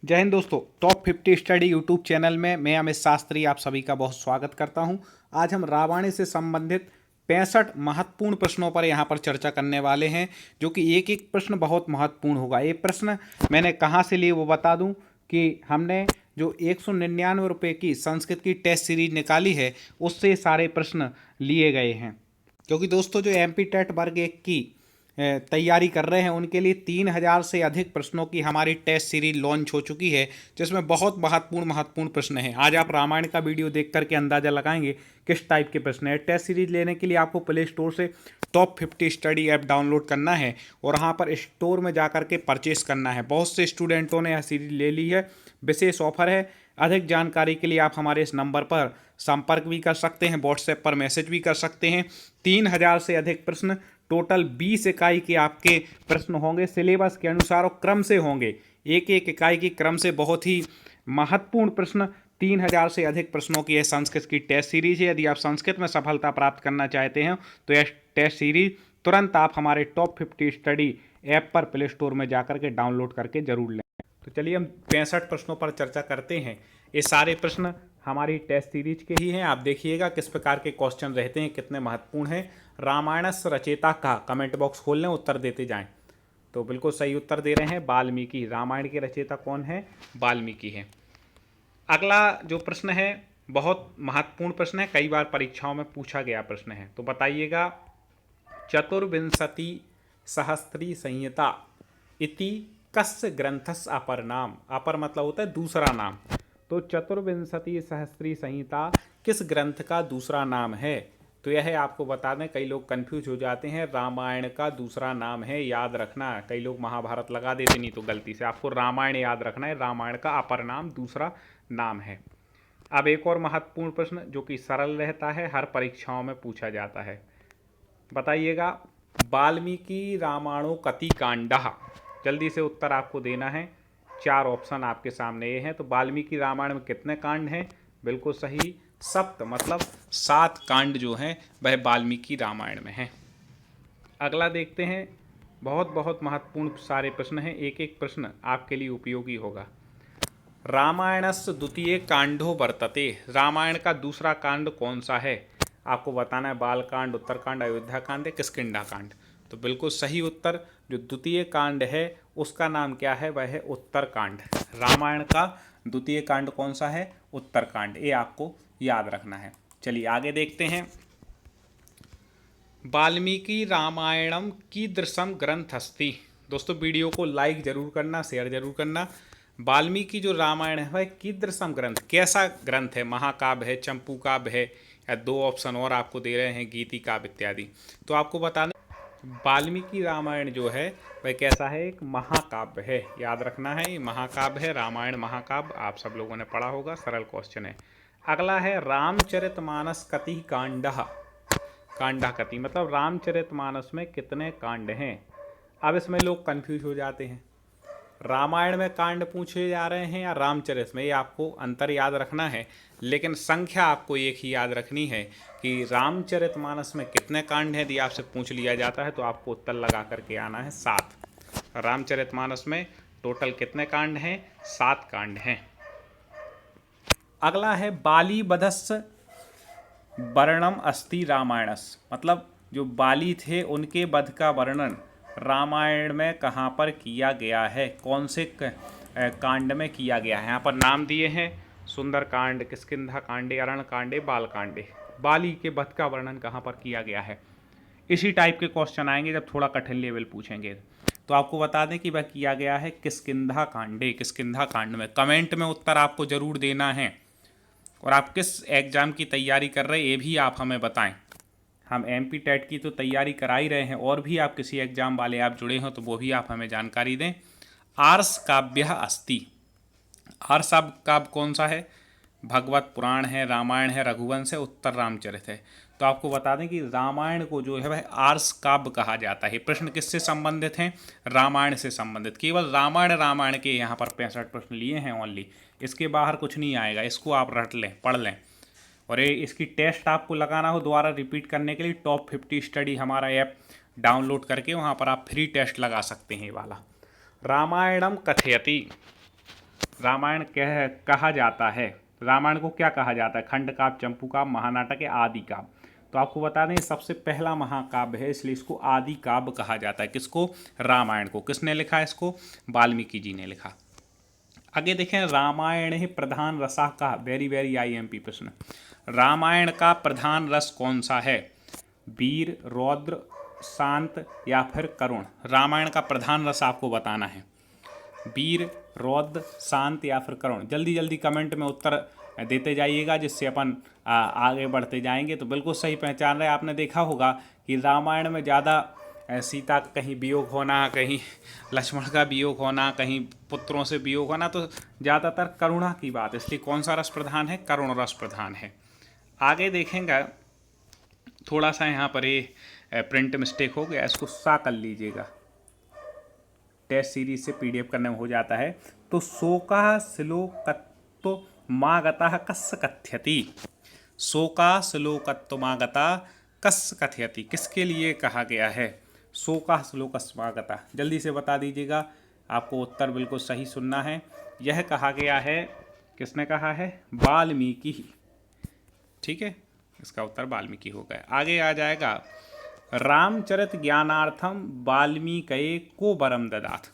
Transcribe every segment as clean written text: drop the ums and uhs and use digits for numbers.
जय हिंद दोस्तों। Top 50 study YouTube channel में मैं अमित शास्त्री आप सभी का बहुत स्वागत करता हूं। आज हम रामायण से संबंधित 65 महत्वपूर्ण प्रश्नों पर यहां पर चर्चा करने वाले हैं, जो कि एक एक प्रश्न बहुत महत्वपूर्ण होगा। ये प्रश्न मैंने कहां से लिए वो बता दूं कि हमने जो 199 रुपये की संस्कृत की टेस्ट सीरीज निकाली है उससे सारे प्रश्न लिए गए हैं। क्योंकि दोस्तों जो एमपी टेट वर्ग 1 की तैयारी कर रहे हैं उनके लिए 3000 से अधिक प्रश्नों की हमारी टेस्ट सीरीज लॉन्च हो चुकी है, जिसमें बहुत महत्वपूर्ण प्रश्न हैं। आज आप रामायण का वीडियो देख करके अंदाजा लगाएंगे किस टाइप के प्रश्न है। टेस्ट सीरीज लेने के लिए आपको प्ले स्टोर से टॉप 50 स्टडी ऐप डाउनलोड करना है और वहाँ पर स्टोर में जा करके परचेस करना है। बहुत से स्टूडेंटों ने यह सीरीज ले ली है, विशेष ऑफर है। अधिक जानकारी के लिए आप हमारे इस नंबर पर संपर्क भी कर सकते हैं, व्हाट्सएप पर मैसेज भी कर सकते हैं। 3000 से अधिक प्रश्न, टोटल 20 इकाई के आपके प्रश्न होंगे, सिलेबस के अनुसार और क्रम से होंगे। एक एक इकाई की क्रम से बहुत ही महत्वपूर्ण प्रश्न। 3000 से अधिक प्रश्नों की यह संस्कृत की टेस्ट सीरीज है। यदि आप संस्कृत में सफलता प्राप्त करना चाहते हैं तो यह टेस्ट सीरीज तुरंत आप हमारे टॉप 50 स्टडी ऐप पर प्ले स्टोर में जाकर के डाउनलोड करके जरूर लें। तो चलिए हम 65 प्रश्नों पर चर्चा करते हैं। ये सारे प्रश्न हमारी टेस्ट सीरीज के ही हैं। आप देखिएगा किस प्रकार के क्वेश्चन रहते हैं, कितने महत्वपूर्ण हैं। रामायणस रचयिता का कमेंट बॉक्स खोल लें, उत्तर देते जाएं। तो बिल्कुल सही उत्तर दे रहे हैं, वाल्मीकि। रामायण के रचयिता कौन है? वाल्मीकि है। अगला जो प्रश्न है बहुत महत्वपूर्ण प्रश्न है, कई बार परीक्षाओं में पूछा गया प्रश्न है। तो बताइएगा, चतुर्विंशति सहस्त्री संहिता इति कस्य ग्रंथस्य अपर नाम। अपर मतलब होता है दूसरा नाम। तो चतुर्विंशति सहस्त्री संहिता किस ग्रंथ का दूसरा नाम है? तो यह आपको बता दें, कई लोग कंफ्यूज हो जाते हैं। रामायण का दूसरा नाम है, याद रखना। कई लोग महाभारत लगा देते, नहीं तो गलती से आपको रामायण याद रखना है। रामायण का अपर नाम दूसरा नाम है। अब एक और महत्वपूर्ण प्रश्न जो कि सरल रहता है, हर परीक्षाओं में पूछा जाता है। बताइएगा, वाल्मीकि रामायणो कति कांडः। जल्दी से उत्तर आपको देना है। 4 ऑप्शन आपके सामने ये हैं। तो वाल्मीकि रामायण में कितने कांड हैं? बिल्कुल सही, सप्त, मतलब 7 कांड जो हैं वह वाल्मीकि रामायण में हैं। अगला देखते हैं, बहुत महत्वपूर्ण सारे प्रश्न हैं, एक एक प्रश्न आपके लिए उपयोगी होगा। रामायणस्य द्वितीय कांडो वर्तते। रामायण का दूसरा कांड कौन सा है? आपको बताना है बालकांड, उत्तरकांड, अयोध्या कांड या किष्किंधा कांड। तो बिल्कुल सही उत्तर, जो द्वितीय कांड है उसका नाम क्या है? वह है उत्तरकांड। रामायण का द्वितीय कांड कौन सा है? उत्तरकांड। ये आपको याद रखना है। चलिए आगे देखते हैं। वाल्मीकि रामायणम कीदृशम ग्रंथ अस्ति। दोस्तों वीडियो को लाइक जरूर करना, शेयर जरूर करना। वाल्मीकि जो रामायण है वह कीदृशम ग्रंथ, कैसा ग्रंथ है? महाकाव्य है, चंपू काव्य है, या 2 ऑप्शन और आपको दे रहे हैं, गीति काव्य इत्यादि। तो आपको बताना, वाल्मीकि रामायण जो है वह कैसा है? एक महाकाव्य है। याद रखना है, ये महाकाव्य है। रामायण महाकाव्य आप सब लोगों ने पढ़ा होगा, सरल क्वेश्चन है। अगला है रामचरितमानस कति कांडः। कांडा कति मतलब रामचरितमानस में कितने कांड हैं? अब इसमें लोग कंफ्यूज हो जाते हैं, रामायण में कांड पूछे जा रहे हैं या रामचरित में। ये आपको अंतर याद रखना है, लेकिन संख्या आपको एक ही याद रखनी है कि रामचरितमानस में कितने कांड हैं। यदि आपसे पूछ लिया जाता है तो आपको उत्तर लगा करके आना है 7। रामचरितमानस में टोटल कितने कांड हैं? 7 कांड हैं। अगला है बाली वधस्य वर्णम अस्ति रामायणस। मतलब जो बाली थे उनके वध का वर्णन रामायण में कहाँ पर किया गया है? कौन से कांड में किया गया है? यहाँ पर नाम दिए हैं, सुंदर कांड, किष्किंधा कांडे, अरण कांडे, बाल कांडे। बाली के वध का वर्णन कहाँ पर किया गया है? इसी टाइप के क्वेश्चन आएंगे जब थोड़ा कठिन लेवल पूछेंगे। तो आपको बता दें कि वह किया गया है किष्किंधा कांडे, किष्किंधा कांड में। कमेंट में उत्तर आपको जरूर देना है। और आप किस एग्ज़ाम की तैयारी कर रहे हैं ये भी आप हमें बताएं। हम एमपी टेट की तो तैयारी करा ही रहे हैं, और भी आप किसी एग्जाम वाले आप जुड़े हो तो वो भी आप हमें जानकारी दें। आर्ष काव्य अस्ति। आर्ष काव्य कौन सा है? भगवत पुराण है, रामायण है, रघुवंश है, उत्तर रामचरित है। तो आपको बता दें कि रामायण को जो है वह आर्ष काव्य कहा जाता है। प्रश्न किससे संबंधित हैं? रामायण से संबंधित। केवल रामायण के यहाँ पर 65 प्रश्न लिए हैं ओनली, इसके बाहर कुछ नहीं आएगा। इसको आप रट लें, पढ़ लें। और ये इसकी टेस्ट आपको लगाना हो दोबारा रिपीट करने के लिए, टॉप 50 स्टडी हमारा ऐप डाउनलोड करके वहाँ पर आप फ्री टेस्ट लगा सकते हैं। वाला रामायणम कथयति, रामायण कहा जाता है? रामायण को क्या कहा जाता है? खंड काव्य, चंपू काव्य, महानाटक या आदि काव्य? तो आपको बता दें सबसे पहला महाकाव्य है, इसलिए इसको आदि काव्य कहा जाता है। किसको? रामायण को। किसने लिखा इसको? वाल्मीकि जी ने लिखा। आगे देखें, रामायण ही प्रधान रसा का, वेरी वेरी आईएमपी प्रश्न। रामायण का प्रधान रस कौन सा है? वीर, रौद्र, शांत या फिर करुण? रामायण का प्रधान रस आपको बताना है। वीर, रौद्र, शांत या फिर करुण? जल्दी जल्दी कमेंट में उत्तर देते जाइएगा, जिससे अपन आगे बढ़ते जाएंगे। तो बिल्कुल सही पहचान रहे। आपने देखा होगा कि रामायण में ज़्यादा सीता का कहीं वियोग होना, कहीं लक्ष्मण का वियोग होना, कहीं पुत्रों से वियोग होना, तो ज़्यादातर करुणा की बात है। इसलिए कौन सा रस प्रधान है? करुण रस प्रधान है। आगे देखेंगे, थोड़ा सा यहाँ पर ये प्रिंट मिस्टेक हो गया, इसको सा कर लीजिएगा। टेस्ट सीरीज से पीडीएफ करने में हो जाता है। तो शोका श्लोकत्व मागता कस्य कथ्यति? शोका श्लोकत्व मागता कस्य कथयति? किसके लिए कहा गया है? शोका श्लोकस्मागता, जल्दी से बता दीजिएगा। आपको उत्तर बिल्कुल सही सुनना है। यह कहा गया है, किसने कहा है? वाल्मीकि ही। ठीक है, इसका उत्तर वाल्मीकि हो गया। आगे आ जाएगा, रामचरित ज्ञानार्थम वाल्मीकये को वरम ददात?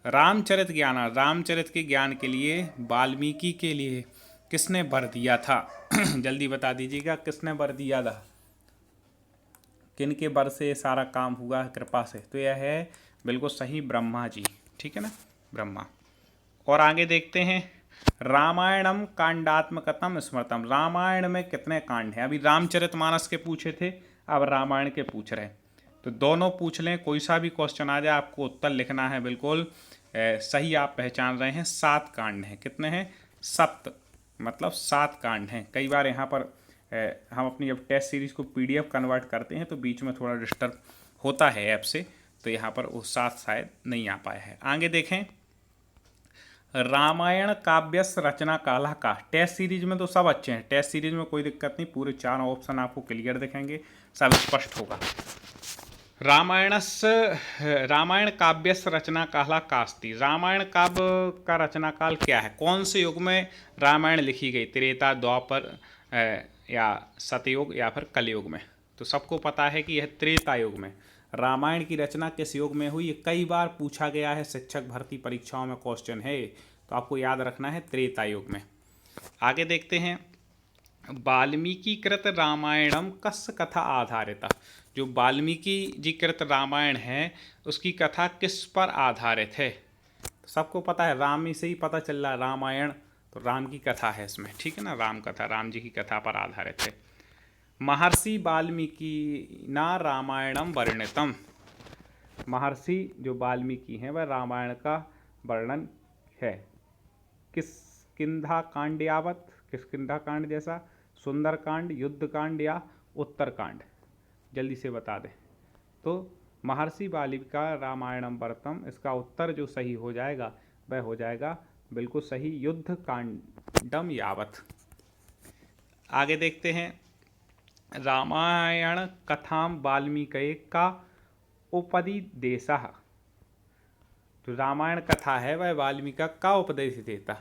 रामचरित ज्ञान, रामचरित के ज्ञान के लिए वाल्मीकि के लिए किसने वर दिया था? जल्दी बता दीजिएगा, किसने वर दिया था? किन के वर से सारा काम हुआ, कृपा से? तो यह है बिल्कुल सही, ब्रह्मा जी। ठीक है ना, ब्रह्मा। और आगे देखते हैं, रामायणम कांडात्मकतम स्मृतम? रामायण में कितने कांड हैं? अभी रामचरितमानस के पूछे थे, अब रामायण के पूछ रहे हैं। तो दोनों पूछ लें, कोई सा भी क्वेश्चन आ जाए, आपको उत्तर लिखना है बिल्कुल सही। आप पहचान रहे हैं, 7 कांड हैं। कितने हैं? 7, मतलब 7 कांड हैं। कई बार यहाँ पर हम अपनी जब टेस्ट सीरीज को पीडीएफ कन्वर्ट करते हैं तो बीच में थोड़ा डिस्टर्ब होता है ऐप से, तो यहाँ पर वो 7 शायद नहीं आ पाया है। आगे देखें, रामायण काव्यस रचना काला का? टेस्ट सीरीज में तो सब अच्छे हैं, टेस्ट सीरीज में कोई दिक्कत नहीं, पूरे 4 ऑप्शन आपको क्लियर दिखेंगे, सब स्पष्ट होगा। रामायण काव्यस रचना काला कास्ती? रामायण काव्य का रचना काल क्या है? कौन से युग में रामायण लिखी गई? त्रेता, द्वापर या सतयुग या फिर कलयुग में? तो सबको पता है कि यह त्रेता युग में। रामायण की रचना किस युग में हुई? ये कई बार पूछा गया है, शिक्षक भर्ती परीक्षाओं में क्वेश्चन है, तो आपको याद रखना है, त्रेता युग में। आगे देखते हैं, वाल्मीकि कृत रामायणम कस्य कथा आधारित? जो वाल्मीकि जी कृत रामायण है उसकी कथा किस पर आधारित है? तो सबको पता है, राम ही से ही पता चल रहा है, रामायण तो राम की कथा है इसमें। ठीक है ना, राम कथा, राम जी की कथा पर आधारित है। महर्षि वाल्मीकि ना रामायणम वर्णितम? महर्षि जो वाल्मीकि हैं वह रामायण का वर्णन है किष्किंधा कांड यावत? किष्किंधा कांड जैसा, सुंदर कांड, युद्ध कांड या उत्तर कांड? जल्दी से बता दें। तो महर्षि वाल्मीकि का रामायणम वर्तम, इसका उत्तर जो सही हो जाएगा वह हो जाएगा बिल्कुल सही, युद्ध कांडम यावत। आगे देखते हैं, रामायण कथाम वाल्मीकि का उपदिदेशः? जो रामायण कथा है वह वाल्मीकि का उपदेश देता।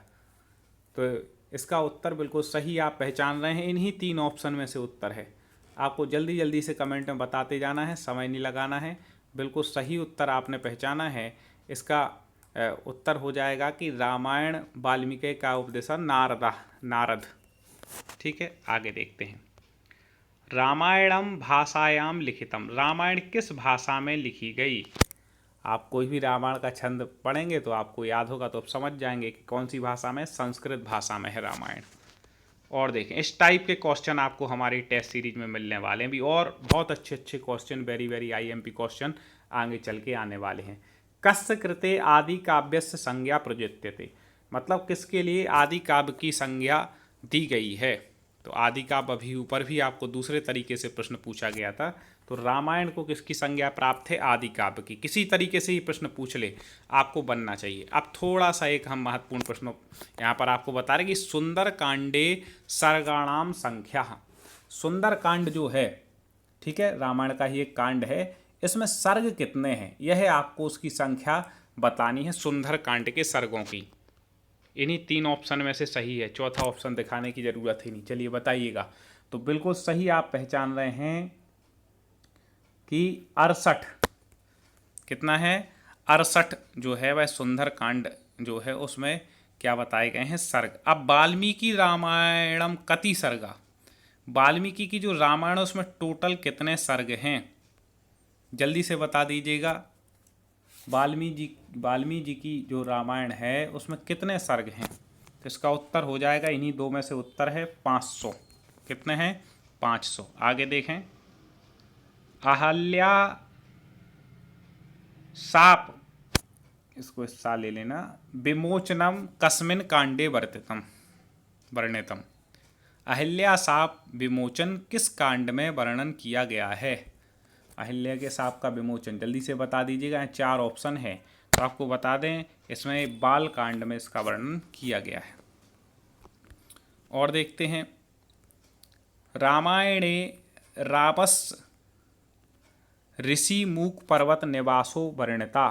तो इसका उत्तर बिल्कुल सही आप पहचान रहे हैं, इन्हीं 3 ऑप्शन में से उत्तर है। आपको जल्दी जल्दी से कमेंट में बताते जाना है, समय नहीं लगाना है। बिल्कुल सही उत्तर आपने पहचाना है। इसका उत्तर हो जाएगा कि रामायण वाल्मीकि का उपदेश नारद। ठीक है, आगे देखते हैं, रामायणम भाषायाम लिखितम? रामायण किस भाषा में लिखी गई? आप कोई भी रामायण का छंद पढ़ेंगे तो आपको याद होगा, तो आप समझ जाएंगे कि कौन सी भाषा में। संस्कृत भाषा में है रामायण। और देखें, इस टाइप के क्वेश्चन आपको हमारी टेस्ट सीरीज में मिलने वाले हैं भी, और बहुत अच्छे अच्छे question, very very IMP question आगे चल के आने वाले हैं। कस्य कृते आदि काव्यस्य संज्ञा प्रयुज्यते? मतलब किसके लिए आदि काव्य की संज्ञा दी गई है? तो आदि काव्य अभी ऊपर भी आपको दूसरे तरीके से प्रश्न पूछा गया था। तो रामायण को किसकी संज्ञा प्राप्त है? आदि काव्य की। किसी तरीके से ही प्रश्न पूछ ले, आपको बनना चाहिए। अब थोड़ा सा एक हम महत्वपूर्ण प्रश्न यहाँ पर आपको बता रहे कि सुंदर कांडे सर्गाणाम संख्या। सुंदर कांड जो है, ठीक है, रामायण का ही एक कांड है, इसमें सर्ग कितने हैं? यह आपको उसकी संख्या बतानी है, सुंदर कांड के सर्गों की। इन्हीं 3 ऑप्शन में से सही है, चौथा ऑप्शन दिखाने की ज़रूरत ही नहीं। चलिए बताइएगा। तो बिल्कुल सही आप पहचान रहे हैं कि 68, कितना है 68 जो है वह सुंदरकांड जो है उसमें क्या बताए गए हैं सर्ग। अब वाल्मीकि रामायणम कति सर्गा, वाल्मीकि की जो रामायण है उसमें टोटल कितने सर्ग हैं, जल्दी से बता दीजिएगा। वाल्मीकि की जो रामायण है उसमें कितने सर्ग हैं, तो इसका उत्तर हो जाएगा, इन्हीं दो में से उत्तर है 500। कितने हैं 500। आगे देखें, अहल्या साप, इसको सा ले लेना, विमोचनम कस्मिन कांडे वर्णितम, अहिल्या साप विमोचन किस कांड में वर्णन किया गया है। अहिल्या के साप का विमोचन जल्दी से बता दीजिएगा। 4 ऑप्शन है तो आपको बता दें, इसमें बाल कांड में इसका वर्णन किया गया है। और देखते हैं, रामायणे रावस ऋषि मूक पर्वत निवासो वर्णिता,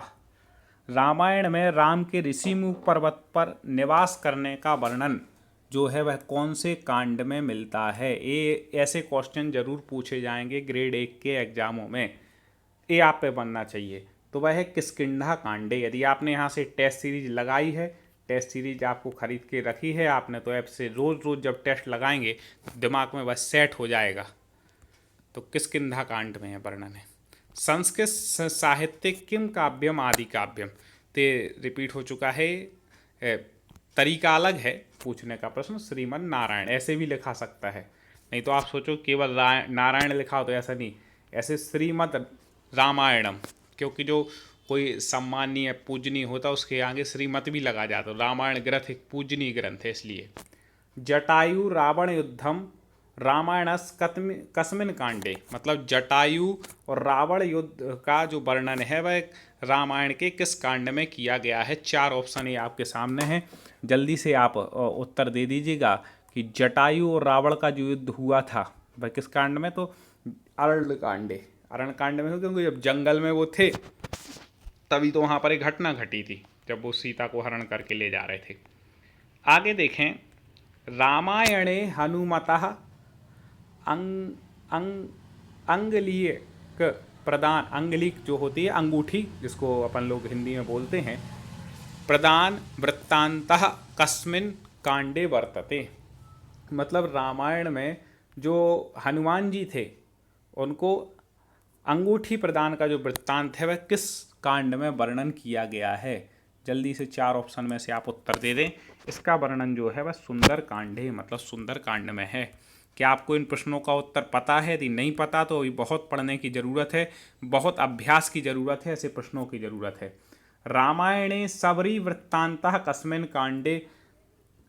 रामायण में राम के ऋषि मूक पर्वत पर निवास करने का वर्णन जो है वह कौन से कांड में मिलता है। ये ऐसे क्वेश्चन जरूर पूछे जाएंगे ग्रेड 1 के एग्जामों में, ये आप पे बनना चाहिए। तो वह है किष्किंधा कांडे। यदि आपने यहाँ से टेस्ट सीरीज लगाई है, टेस्ट सीरीज आपको खरीद के रखी है आपने, तो ऐप से रोज़ रोज़ जब टेस्ट लगाएंगे तो दिमाग में बस सेट हो जाएगा। तो किष्किंधा कांड में है वर्णन है। संस्कृत साहित्य किम काव्यम आदि काव्यम, ते रिपीट हो चुका है, तरीका अलग है पूछने का प्रश्न। श्रीमन नारायण ऐसे भी लिखा सकता है, नहीं तो आप सोचो केवल नारायण लिखा हो, तो ऐसा नहीं, ऐसे श्रीमद रामायणम, क्योंकि जो कोई सम्मानीय पूजनीय होता उसके आगे श्रीमत भी लगा जाता। रामायण ग्रंथ एक पूजनीय ग्रंथ है इसलिए। जटायु रावण युद्धम रामायणस कस्मिन कांडे, मतलब जटायु और रावण युद्ध का जो वर्णन है वह रामायण के किस कांड में किया गया है। 4 ऑप्शन ये आपके सामने हैं, जल्दी से आप उत्तर दे दीजिएगा कि जटायु और रावण का जो युद्ध हुआ था वह किस कांड में, तो अरण्य कांड में हो, क्योंकि जब जंगल में वो थे तभी तो वहाँ पर एक घटना घटी थी जब वो सीता को हरण करके ले जा रहे थे। आगे देखें, रामायणे हनुमतः अंगुलीयक प्रदान, अंगुलीक जो होती है अंगूठी जिसको अपन लोग हिंदी में बोलते हैं, प्रदान वृत्तांतः कस्मिन कांडे वर्तते, मतलब रामायण में जो हनुमान जी थे उनको अंगूठी प्रदान का जो वृत्तांत है वह किस कांड में वर्णन किया गया है। जल्दी से 4 ऑप्शन में से आप उत्तर दे दें। इसका वर्णन जो है वह सुंदर कांडे, मतलब सुंदर कांड में है। क्या आपको इन प्रश्नों का उत्तर पता है? यदि नहीं पता तो अभी बहुत पढ़ने की ज़रूरत है, बहुत अभ्यास की ज़रूरत है, ऐसे प्रश्नों की ज़रूरत है। रामायणे सबरी वृत्तांतः कस्मिन कांडे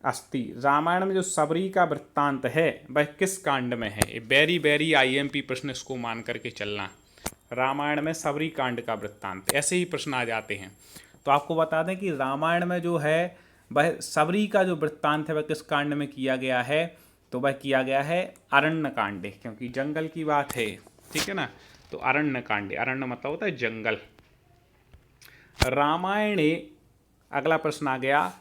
अस्ति, रामायण में जो सबरी का वृत्तांत है वह किस कांड में है। वेरी वेरी IMP प्रश्न, इसको मान करके चलना। रामायण में सबरी कांड का वृत्तांत, ऐसे ही प्रश्न आ जाते हैं। तो आपको बता दें कि रामायण में जो है वह सबरी का जो वृत्तांत है वह किस कांड में किया गया है, तो वह किया गया है अरण्य कांडे, क्योंकि जंगल की बात है, ठीक है ना। तो अरण्य कांडे, अरण्य मतलब होता है जंगल। रामायणे, अगला प्रश्न आ गया,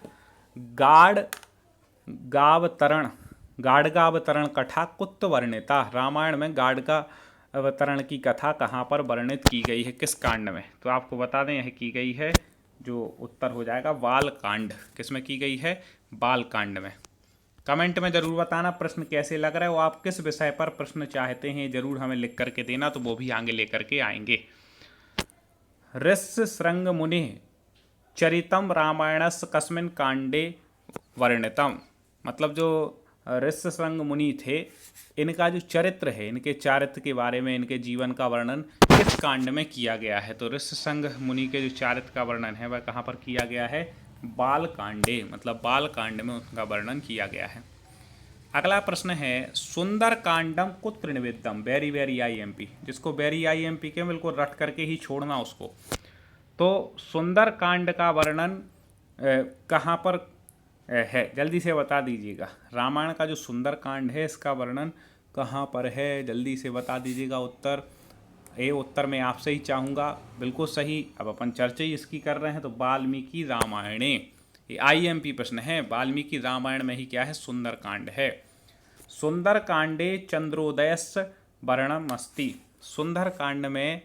गाड़गावतरण कथा कुत वर्णिता, रामायण में गाड़गा अवतरण की कथा कहाँ पर वर्णित की गई है, किस कांड में। तो आपको बता दें यह की गई है, जो उत्तर हो जाएगा बाल कांड। किस में की गई है? बाल कांड में। कमेंट में ज़रूर बताना प्रश्न कैसे लग रहा है, वो आप किस विषय पर प्रश्न चाहते हैं ज़रूर हमें लिख करके देना, तो वो भी आगे लेकर के आएंगे। ऋष्य श्रृंग मुनि चरितम रामायणस कस्मिन कांडे वर्णितम, मतलब जो ऋष्य श्रृंग मुनि थे इनका जो चरित्र है, इनके चारित्र के बारे में, इनके जीवन का वर्णन किस कांड में किया गया है। तो ऋष्य श्रृंग मुनि के जो चारित्र का वर्णन है वह कहाँ पर किया गया है? बाल कांडे, मतलब बाल कांड में उनका वर्णन किया गया है। अगला प्रश्न है, सुंदर कांडम कुत्र निवेद्यम, वेरी वेरी IMP, जिसको वेरी IMP के बिल्कुल रट करके ही छोड़ना उसको। तो सुंदर कांड का वर्णन कहाँ पर है, जल्दी से बता दीजिएगा। रामायण का जो सुंदर कांड है इसका वर्णन कहाँ पर है, जल्दी से बता दीजिएगा उत्तर। ये उत्तर मैं आपसे ही चाहूँगा, बिल्कुल सही। अब अपन चर्चा ही इसकी कर रहे हैं, तो वाल्मीकि रामायणे, ये आईएमपी प्रश्न है। वाल्मीकि रामायण में ही क्या है, सुंदरकांड है। सुंदरकांडे चंद्रोदयस्य वर्णनम् अस्ति। सुंदरकांड में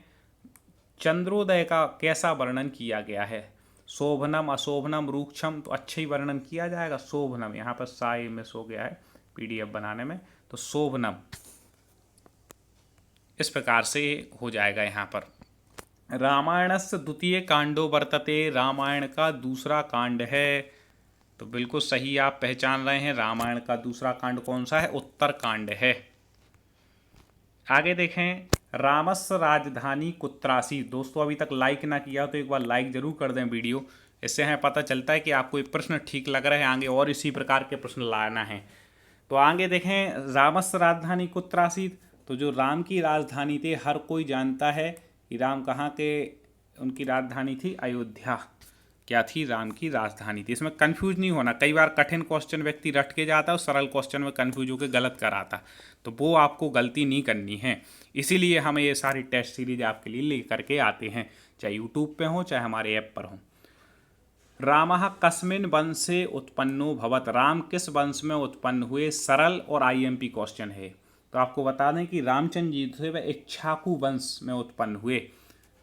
चंद्रोदय का कैसा वर्णन किया गया है। शोभनम, अशोभनम, रूक्षम, तो अच्छे ही वर्णन किया जाएगा। शोभनम, यहाँ पर साई मिस हो गया है पीडीएफ बनाने में, तो शोभनम इस प्रकार से हो जाएगा यहाँ पर। रामायणस्य द्वितीय कांडो वर्तते, रामायण का दूसरा कांड है। तो बिल्कुल सही आप पहचान रहे हैं। रामायण का दूसरा कांड कौन सा है, उत्तर कांड है। आगे देखें, रामस्य राजधानी कुत्रासी। दोस्तों अभी तक लाइक ना किया तो एक बार लाइक जरूर कर दें वीडियो, इससे हमें पता चलता है कि आपको ये प्रश्न ठीक लग रहा है, आगे और इसी प्रकार के प्रश्न लाना है। तो आगे देखें, रामस्य राजधानी कुत्रासी, तो जो राम की राजधानी थी, हर कोई जानता है कि राम कहाँ के, उनकी राजधानी थी अयोध्या। क्या थी, राम की राजधानी थी। इसमें कंफ्यूज नहीं होना, कई बार कठिन क्वेश्चन व्यक्ति रट के जाता है और सरल क्वेश्चन में कंफ्यूज होकर गलत कराता, तो वो आपको गलती नहीं करनी है। इसीलिए हम ये सारी टेस्ट सीरीज आपके लिए ले करके आते हैं, चाहे यूट्यूब पे हो चाहे हमारे ऐप पर हो। रामः कस्मिन् वंशे उत्पन्नो भवत्। राम किस वंश में उत्पन्न हुए, सरल और आईएमपी क्वेश्चन है। तो आपको बता दें कि रामचंद्र जी थे वह इक्ष्वाकु वंश में उत्पन्न हुए।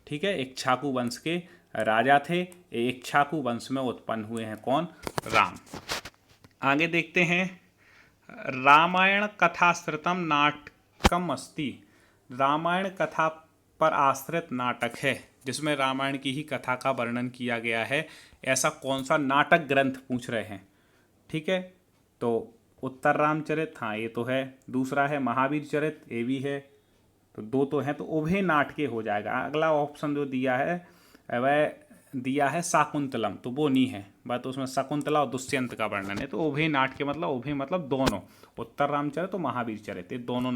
ठीक है, इक्ष्वाकु वंश के राजा थे, इक्ष्वाकु वंश में उत्पन्न हुए हैं कौन, राम। आगे देखते हैं, रामायण कथाश्रितम नाटकम अस्ति। रामायण कथा पर आश्रित नाटक है जिसमें रामायण की ही कथा का वर्णन किया गया है। ऐसा कौन सा नाटक ग्रंथ पूछ रहे हैं। ठीक है, तो उत्तर रामचरित, हाँ ये तो है। दूसरा है महावीर चरित, ये भी है। तो दो तो हैं, तो उभय नाटके हो जाएगा। अगला ऑप्शन जो दिया है वह दिया है शाकुंतलम, तो वो नहीं है। बात उसमें शकुंतला और दुष्यंत का वर्णन है। तो उभय नाटके मतलब, उभय मतलब दोनों, उत्तर रामचरित और महावीर चरित, ये दोनों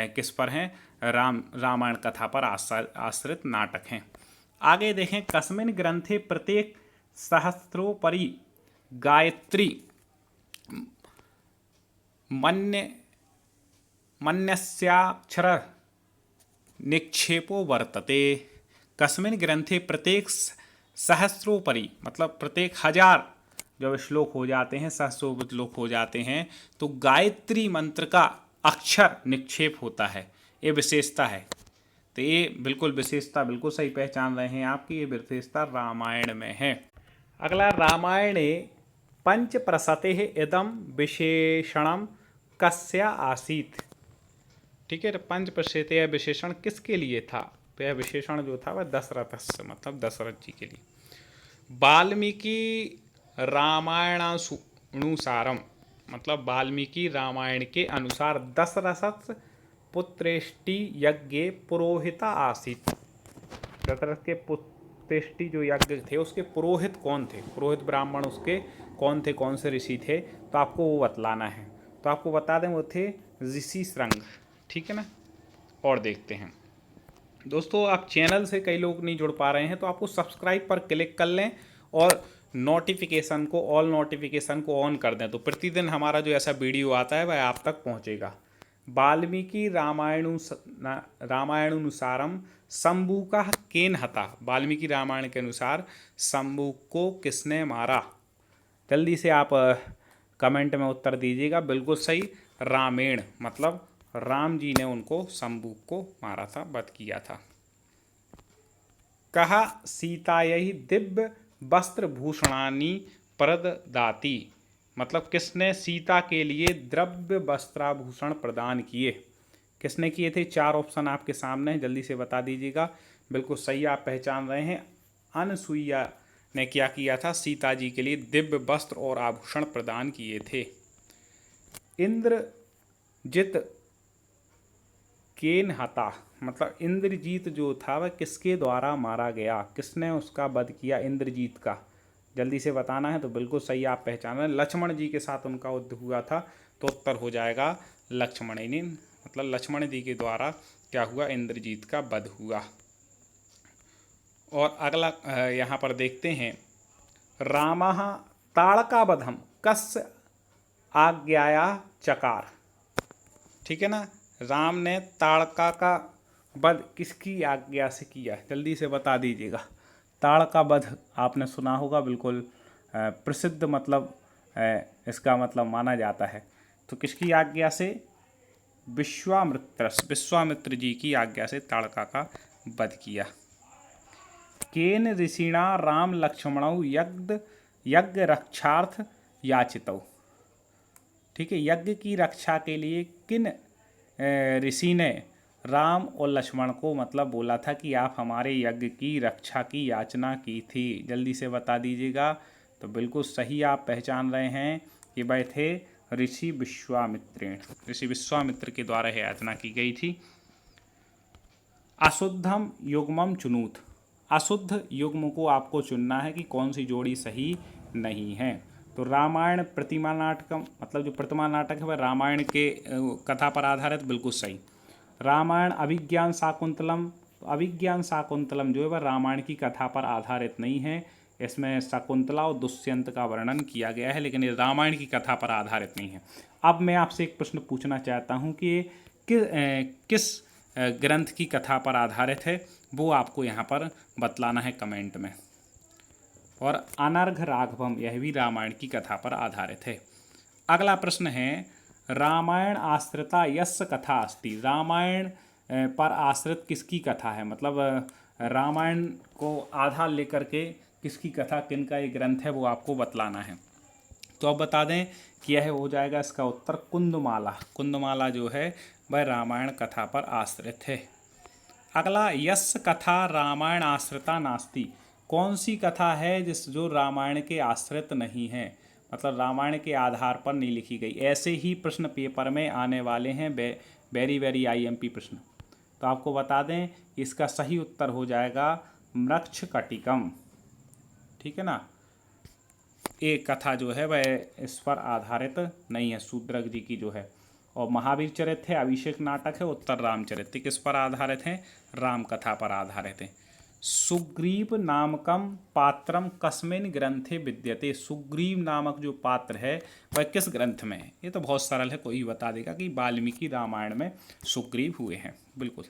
किस पर हैं, रामायण कथा पर आश्रित नाटक हैं। आगे देखें, कस्मिन् ग्रंथे प्रत्येक सहस्रोपरि गायत्री मन्यस्याक्षर निक्षेपो वर्तते। कस्मिन् ग्रंथे प्रत्येक सहस्रोपरि मतलब प्रत्येक हजार जब श्लोक हो जाते हैं, सहस्रो श्लोक हो जाते हैं, तो गायत्री मंत्र का अक्षर निक्षेप होता है। ये विशेषता है। तो ये बिल्कुल विशेषता बिल्कुल सही पहचान रहे हैं आपकी, ये विशेषता रामायण में है। अगला, रामायणे पंच प्रसते इदम विशेषणम कस्य आसीत। ठीक है, पंच प्रसते यह विशेषण किसके लिए था, तो यह विशेषण जो था वह दशरथ से, मतलब दशरथ जी के लिए। वाल्मीकि रामायणानुसारम मतलब वाल्मीकि रामायण के अनुसार दशरथ पुत्रेष्टि यज्ञ पुरोहिता आसीत। दशरथ के पुत्रेष्टि जो यज्ञ थे उसके पुरोहित कौन थे, पुरोहित ब्राह्मण उसके कौन थे, कौन से ऋषि थे, तो आपको वो बतलाना है। तो आपको बता दें वो थे ऋषि श्रृंग। ठीक है ना। और देखते हैं दोस्तों, आप चैनल से कई लोग नहीं जुड़ पा रहे हैं तो आपको सब्सक्राइब पर क्लिक कर लें और नोटिफिकेशन को, ऑल नोटिफिकेशन को ऑन कर दें, तो प्रतिदिन हमारा जो ऐसा वीडियो आता है वह आप तक पहुंचेगा। वाल्मीकि रामायणानुसारम शंभु का केन हता। वाल्मीकि रामायण के अनुसार शंभु को किसने मारा। जल्दी से आप कमेंट में उत्तर दीजिएगा। बिल्कुल सही, रामेण मतलब राम जी ने उनको शंभु को मारा था, वध किया था। कहा सीतायै दिव्य वस्त्र भूषणानि प्रददाति मतलब किसने सीता के लिए द्रव्य वस्त्राभूषण प्रदान किए। किसने किए थे, चार ऑप्शन आपके सामने हैं, जल्दी से बता दीजिएगा। बिल्कुल सही आप पहचान रहे हैं, अनसुईया ने क्या किया था, सीता जी के लिए दिव्य वस्त्र और आभूषण प्रदान किए थे। इंद्रजित केन हता मतलब इंद्रजीत जो था वह किसके द्वारा मारा गया, किसने उसका वध किया, इंद्रजीत का। जल्दी से बताना है। तो बिल्कुल सही आप पहचान रहे हैं, लक्ष्मण जी के साथ उनका युद्ध हुआ था। तो उत्तर हो जाएगा लक्ष्मणिनी मतलब लक्ष्मण जी के द्वारा क्या हुआ, इंद्रजीत का वध हुआ। और अगला यहाँ पर देखते हैं, रामः ताड़कावधम कस्य आज्ञाया चकार। ठीक है ना, राम ने ताड़का का वध किसकी आज्ञा से किया, जल्दी से बता दीजिएगा। ताड़का वध आपने सुना होगा, बिल्कुल प्रसिद्ध मतलब इसका मतलब माना जाता है। तो किसकी आज्ञा से? विश्वामित्र जी की आज्ञा से ताड़का का वध किया। केन ऋषिणा राम लक्ष्मणौ यज्ञ रक्षार्थ याचितौ। ठीक है, यज्ञ की रक्षा के लिए किन ऋषि ने राम और लक्ष्मण को मतलब बोला था कि आप हमारे यज्ञ की रक्षा की याचना की थी? जल्दी से बता दीजिएगा। तो बिल्कुल सही आप पहचान रहे हैं कि वह थे ऋषि विश्वामित्र। ऋषि विश्वामित्र के द्वारा याचना की गई थी। अशुद्धम युग्मम चुनूत। अशुद्ध युग्म को आपको चुनना है कि कौन सी जोड़ी सही नहीं है। तो रामायण प्रतिमा नाटकम मतलब जो प्रतिमा नाटक है वह रामायण के कथा पर आधारित, बिल्कुल सही। रामायण अभिज्ञान शाकुंतलम, अभिज्ञान शाकुंतलम जो है वह रामायण की कथा पर आधारित नहीं है। इसमें शकुंतला और दुष्यंत का वर्णन किया गया है, लेकिन ये रामायण की कथा पर आधारित नहीं है। अब मैं आपसे एक प्रश्न पूछना चाहता हूँ कि ये किस ग्रंथ की कथा पर आधारित है, वो आपको यहाँ पर बतलाना है कमेंट में। और अनर्घ राघवम, यह भी रामायण की कथा पर आधारित है। अगला प्रश्न है, रामायण आश्रिता यस्य कथा अस्ति। रामायण पर आश्रित किसकी कथा है? मतलब रामायण को आधार लेकर के किसकी कथा, किन का ये ग्रंथ है, वो आपको बतलाना है। तो अब बता दें कि यह हो जाएगा इसका उत्तर कुंदमाला। कुंदमाला जो है वह रामायण कथा पर आश्रित है। अगला, यस्य कथा रामायण आश्रिता नास्ति। कौन सी कथा है जो रामायण के आश्रित नहीं है, मतलब रामायण के आधार पर नहीं लिखी गई? ऐसे ही प्रश्न पेपर में आने वाले हैं, वेरी वेरी आईएमपी प्रश्न। तो आपको बता दें इसका सही उत्तर हो जाएगा मृक्षकटिकम। ठीक है ना, एक कथा जो है वह इस पर आधारित नहीं है, शूद्रक जी की जो है। और महावीर चरित है, अभिषेक नाटक है, उत्तर रामचरित किस पर आधारित हैं? राम कथा पर आधारित हैं। सुग्रीव नामकम पात्रम कस्मिन् ग्रंथे विद्यते। सुग्रीव नामक जो पात्र है वह किस ग्रंथ में है? ये तो बहुत सरल है, कोई बता देगा कि वाल्मीकि रामायण में सुग्रीव हुए हैं। बिल्कुल,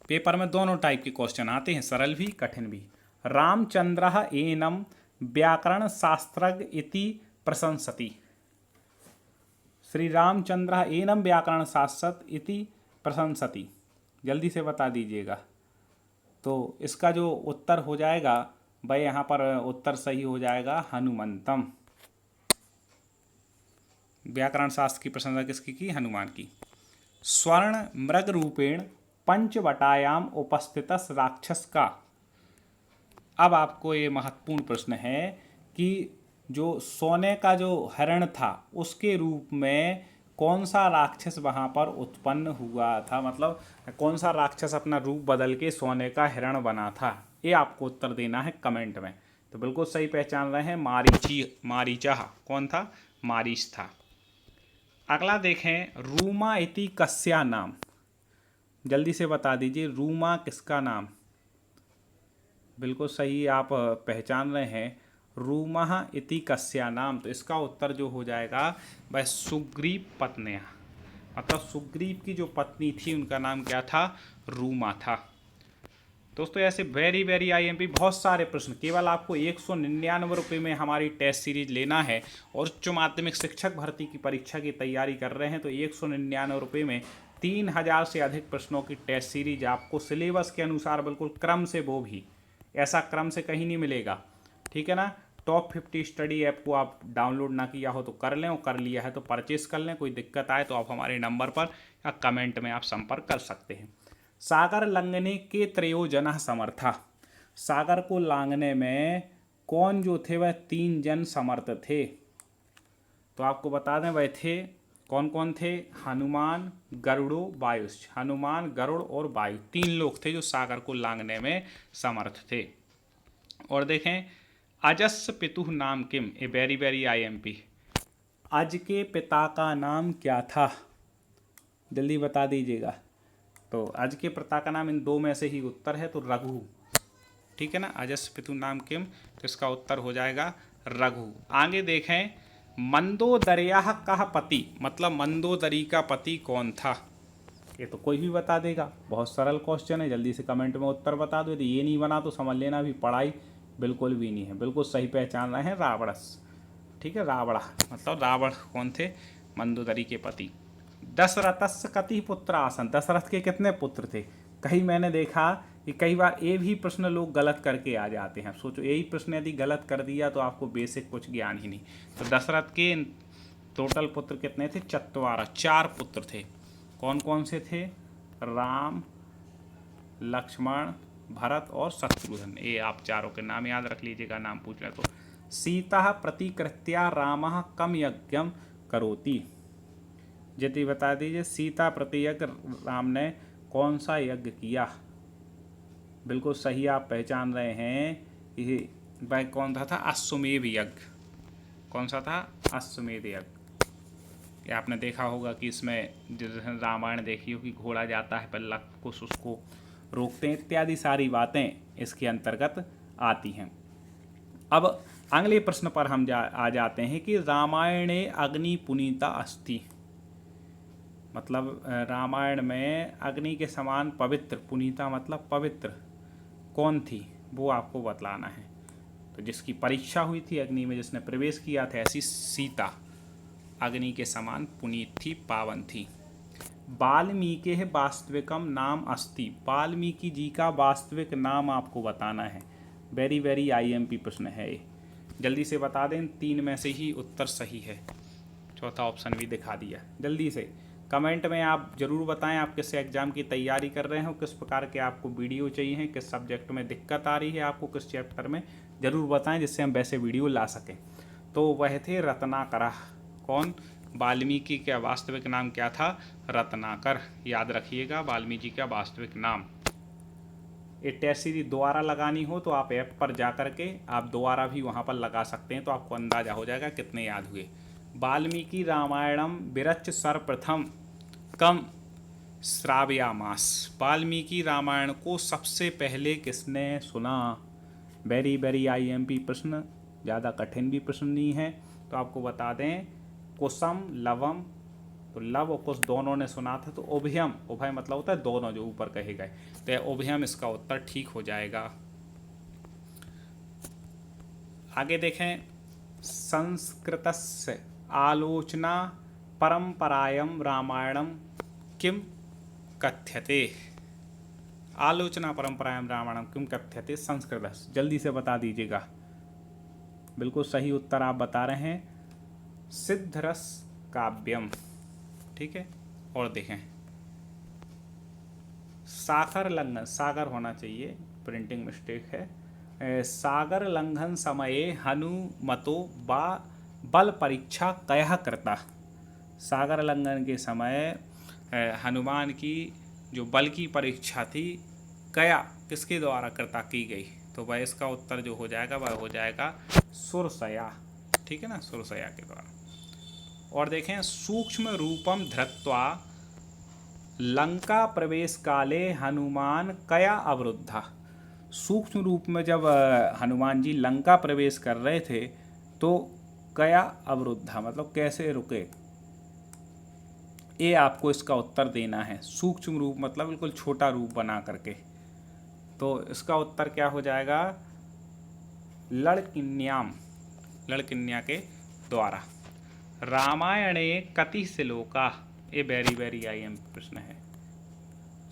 पेपर में दोनों टाइप के क्वेश्चन आते हैं, सरल भी कठिन भी। रामचंद्र एनम व्याकरण शास्त्रज्ञ इति प्रशंसति। श्री रामचंद्र एनम व्याकरण शास्त्रज्ञ इति प्रशंसति। जल्दी से बता दीजिएगा। तो इसका जो उत्तर हो जाएगा वह यहाँ पर उत्तर सही हो जाएगा हनुमंतम। व्याकरण शास्त्र की प्रशंसा किसकी की? हनुमान की। स्वर्ण मृग रूपेण पंचवटायाम उपस्थित राक्षस का। अब आपको ये महत्वपूर्ण प्रश्न है कि जो सोने का जो हरण था उसके रूप में कौन सा राक्षस वहाँ पर उत्पन्न हुआ था, मतलब कौन सा राक्षस अपना रूप बदल के सोने का हिरण बना था, ये आपको उत्तर देना है कमेंट में। तो बिल्कुल सही पहचान रहे हैं, मारीचा। कौन था? मारीच था। अगला देखें, रूमा इति कस्या नाम। जल्दी से बता दीजिए, रूमा किसका नाम? बिल्कुल सही आप पहचान रहे हैं, रूमा इति कस्या नाम। तो इसका उत्तर जो हो जाएगा वह सुग्रीव पत्न्या, मतलब सुग्रीव की जो पत्नी थी उनका नाम क्या था? रूमा था। दोस्तों ऐसे वेरी वेरी आईएमपी बहुत सारे प्रश्न, केवल आपको 199 रुपये में हमारी टेस्ट सीरीज लेना है और उच्च माध्यमिक शिक्षक भर्ती की परीक्षा की तैयारी कर रहे हैं तो 199 रुपये में 3000 से अधिक प्रश्नों की टेस्ट सीरीज आपको सिलेबस के अनुसार बिल्कुल क्रम से, वो भी ऐसा क्रम से कहीं नहीं मिलेगा। ठीक है ना, टॉप 50 स्टडी ऐप को आप डाउनलोड ना किया हो तो कर लें, और कर लिया है तो परचेस कर लें। कोई दिक्कत आए तो आप हमारे नंबर पर या कमेंट में आप संपर्क कर सकते हैं। सागर लंघने के त्रयोजन समर्था। सागर को लांघने में कौन जो थे वह 3 जन समर्थ थे? तो आपको बता दें वह थे, कौन कौन थे? हनुमान, गरुड़ो, वायुश्च। हनुमान, गरुड़ और वायु 3 लोग थे जो सागर को लांघने में समर्थ थे। और देखें, अजस्य पितुः नाम किम। A very very IMP. अज के पिता का नाम क्या था? जल्दी बता दीजिएगा। तो अज के पिता का नाम इन 2 में से ही उत्तर है, तो रघु। ठीक है ना, अजस्य पितुः नाम किम, तो इसका उत्तर हो जाएगा रघु। आगे देखें, मंदोदर्या का पति, मतलब मंदोदरी का पति कौन था? ये तो कोई भी बता देगा, बहुत सरल क्वेश्चन है। जल्दी से कमेंट में उत्तर बता दो। यदि ये नहीं बना तो समझ लेना भी पढ़ाई बिल्कुल भी नहीं है, बिल्कुल सही पहचान रहे हैं, रावणस। ठीक है, रावण मतलब रावण कौन थे? मंदोदरी के पति। दशरथस्य कति पुत्र आसन, दशरथ के कितने पुत्र थे? कहीं मैंने देखा कि कई बार ये भी प्रश्न लोग गलत करके आ जाते हैं। सोचो यही प्रश्न यदि गलत कर दिया तो आपको बेसिक कुछ ज्ञान ही नहीं। तो दशरथ के टोटल पुत्र कितने थे? चत्वारा, 4 पुत्र थे। कौन कौन से थे? राम, लक्ष्मण, भरत और शत्रुघ्न। ये आप चारों के नाम याद रख लीजिएगा, नाम पूछ रहे तो। सीता प्रतिकृत्या रामः कम यज्ञम करोति, यदि बता दीजिए सीता प्रति यज्ञ राम ने कौन सा यज्ञ किया? बिल्कुल सही आप पहचान रहे हैं। ये वह कौन था? अश्वमेध यज्ञ। कौन सा था? अश्वमेध यज्ञ। ये आपने देखा होगा कि इसमें जैसे रामायण देखी हो कि घोड़ा जाता है पहले कुछ उसको रोकते हैं, इत्यादि सारी बातें इसके अंतर्गत आती हैं। अब अगले प्रश्न पर हम आ जाते हैं कि रामायणे अग्नि पुनीता अस्ति, मतलब रामायण में अग्नि के समान पवित्र, पुनीता मतलब पवित्र, कौन थी? वो आपको बतलाना है। तो जिसकी परीक्षा हुई थी अग्नि में, जिसने प्रवेश किया था, ऐसी सीता अग्नि के समान पुनीत थी, पावन थी। वाल्मीकि वास्तविकम नाम अस्ति, वाल्मीकि जी का वास्तविक नाम आपको बताना है। वेरी वेरी आईएमपी प्रश्न है ये, जल्दी से बता दें। 3 में से ही उत्तर सही है, चौथा ऑप्शन भी दिखा दिया। जल्दी से कमेंट में आप ज़रूर बताएं आप किस एग्ज़ाम की तैयारी कर रहे हो, किस प्रकार के आपको वीडियो चाहिए, किस सब्जेक्ट में दिक्कत आ रही है आपको, किस चैप्टर में, ज़रूर बताएं जिससे हम वैसे वीडियो ला सकें। तो वह थे रत्नाकर। कौन? वाल्मीकि का वास्तविक नाम क्या था? रत्नाकर। याद रखिएगा वाल्मीकि का वास्तविक नाम। ये टेस्ट सीरीज दोबारा लगानी हो तो आप ऐप पर जा कर के आप दोबारा भी वहाँ पर लगा सकते हैं, तो आपको अंदाज़ा हो जाएगा कितने याद हुए। वाल्मीकि रामायणम विरच सर्वप्रथम कम श्रावयामास, वाल्मीकि रामायण को सबसे पहले किसने सुना? वेरी वेरी आईएमपी प्रश्न, ज़्यादा कठिन भी प्रश्न नहीं है। तो आपको बता दें कुसम लवम, तो लव और कुश दोनों ने सुना था, तो उभयम, उभय मतलब होता है दोनों, जो ऊपर कहे गए, तो उभयम इसका उत्तर ठीक हो जाएगा। आगे देखें, संस्कृतस्य आलोचना परंपरायम रामायणम किम कथ्यते, आलोचना परंपरायम रामायणम किम कथ्यते संस्कृत, जल्दी से बता दीजिएगा। बिल्कुल सही उत्तर आप बता रहे हैं, सिद्धरस काव्यम। ठीक है, और देखें सागर लंघन, सागर होना चाहिए, प्रिंटिंग मिस्टेक है। सागर लंघन समये हनुमतो बा बल परीक्षा कयः कृता, सागर लंघन के समय हनुमान की जो बल की परीक्षा थी, कया किसके द्वारा कृता की गई? तो वह इसका उत्तर जो हो जाएगा वह हो जाएगा सुरसया। ठीक है ना, सुरसया के द्वारा। और देखें, सूक्ष्म रूपम धृत्वा लंका प्रवेश काले हनुमान कया अवरुद्धा, सूक्ष्म रूप में जब हनुमान जी लंका प्रवेश कर रहे थे तो कया अवरुद्धा मतलब कैसे रुके, ये आपको इसका उत्तर देना है। सूक्ष्म रूप मतलब बिल्कुल छोटा रूप बना करके, तो इसका उत्तर क्या हो जाएगा? लड़किन्याम, लड़किन्या के द्वारा। रामायणे कति श्लोका, ये वेरी वेरी आईएमपी प्रश्न है।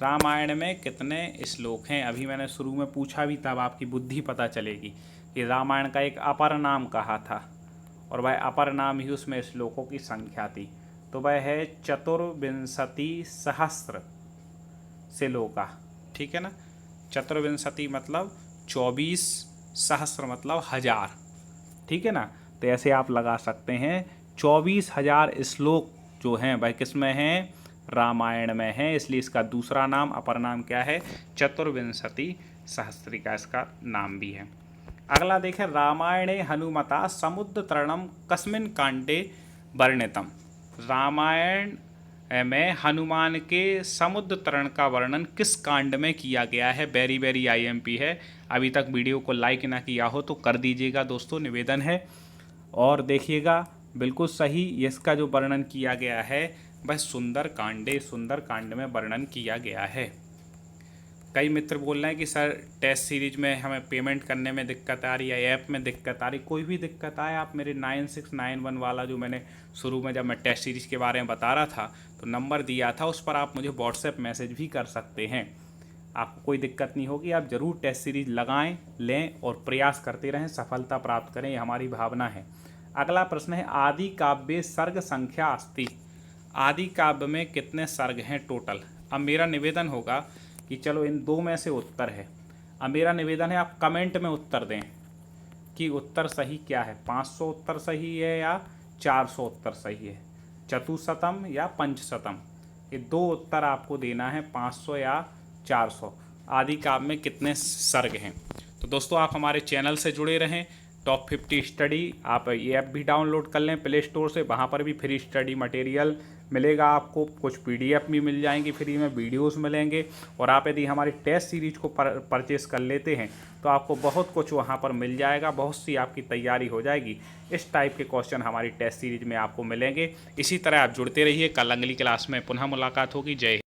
रामायण में कितने श्लोक हैं? अभी मैंने शुरू में पूछा भी था, अब आपकी बुद्धि पता चलेगी कि रामायण का एक अपर नाम कहा था, और वह अपर नाम ही उसमें श्लोकों की संख्या थी। तो वह है 24 सहस्र श्लोका। ठीक है ना, 24 मतलब 24, सहस्र मतलब 1000। ठीक है ना, तो ऐसे आप लगा सकते हैं 24,000 श्लोक जो हैं वह किस में हैं? रामायण में है, इसलिए इसका दूसरा नाम, अपर नाम क्या है? 24 सहस्त्रिका इसका नाम भी है। अगला देखें, रामायणे हनुमता समुद्र तरणम कस्मिन् कांडे वर्णितम, रामायण में हनुमान के समुद्र तरण का वर्णन किस कांड में किया गया है? वेरी वेरी आईएमपी है। अभी तक वीडियो को लाइक ना किया हो तो कर दीजिएगा दोस्तों, निवेदन है। और देखिएगा बिल्कुल सही, इसका जो वर्णन किया गया है वह सुंदर कांड में वर्णन किया गया है। कई मित्र बोल रहे हैं कि सर टेस्ट सीरीज में हमें पेमेंट करने में दिक्कत आ रही है, ऐप में दिक्कत आ रही। कोई भी दिक्कत आए आप मेरे 9691 वाला जो मैंने शुरू में जब मैं टेस्ट सीरीज़ के बारे में बता रहा था तो नंबर दिया था, उस पर आप मुझे व्हाट्सएप मैसेज भी कर सकते हैं। आपको कोई दिक्कत नहीं होगी। आप ज़रूर टेस्ट सीरीज लगाएं, लें और प्रयास करते रहें, सफलता प्राप्त करें, ये हमारी भावना है। अगला प्रश्न है, आदि काव्य सर्ग संख्या अस्ति। आदि काव्य में कितने सर्ग हैं टोटल? अब मेरा निवेदन होगा कि चलो इन दो में से उत्तर है। अब मेरा निवेदन है आप कमेंट में उत्तर दें कि उत्तर सही क्या है। 500 उत्तर सही है या 400 उत्तर सही है, चतुशतम या पंचशतम। ये दो उत्तर आपको देना है, 500 या 400। आदि काव्य में कितने सर्ग हैं। तो दोस्तों आप हमारे चैनल से जुड़े रहें। टॉप 50 स्टडी, आप ये ऐप भी डाउनलोड कर लें प्ले स्टोर से, वहाँ पर भी फ्री स्टडी मटेरियल मिलेगा आपको। कुछ पीडीएफ भी मिल जाएंगी फ्री में, वीडियोस मिलेंगे। और आप यदि हमारी टेस्ट सीरीज को परचेस कर लेते हैं तो आपको बहुत कुछ वहाँ पर मिल जाएगा, बहुत सी आपकी तैयारी हो जाएगी। इस टाइप के क्वेश्चन हमारी टेस्ट सीरीज में आपको मिलेंगे। इसी तरह आप जुड़ते रहिए। कल अगली क्लास में पुनः मुलाकात होगी। जय हिंद।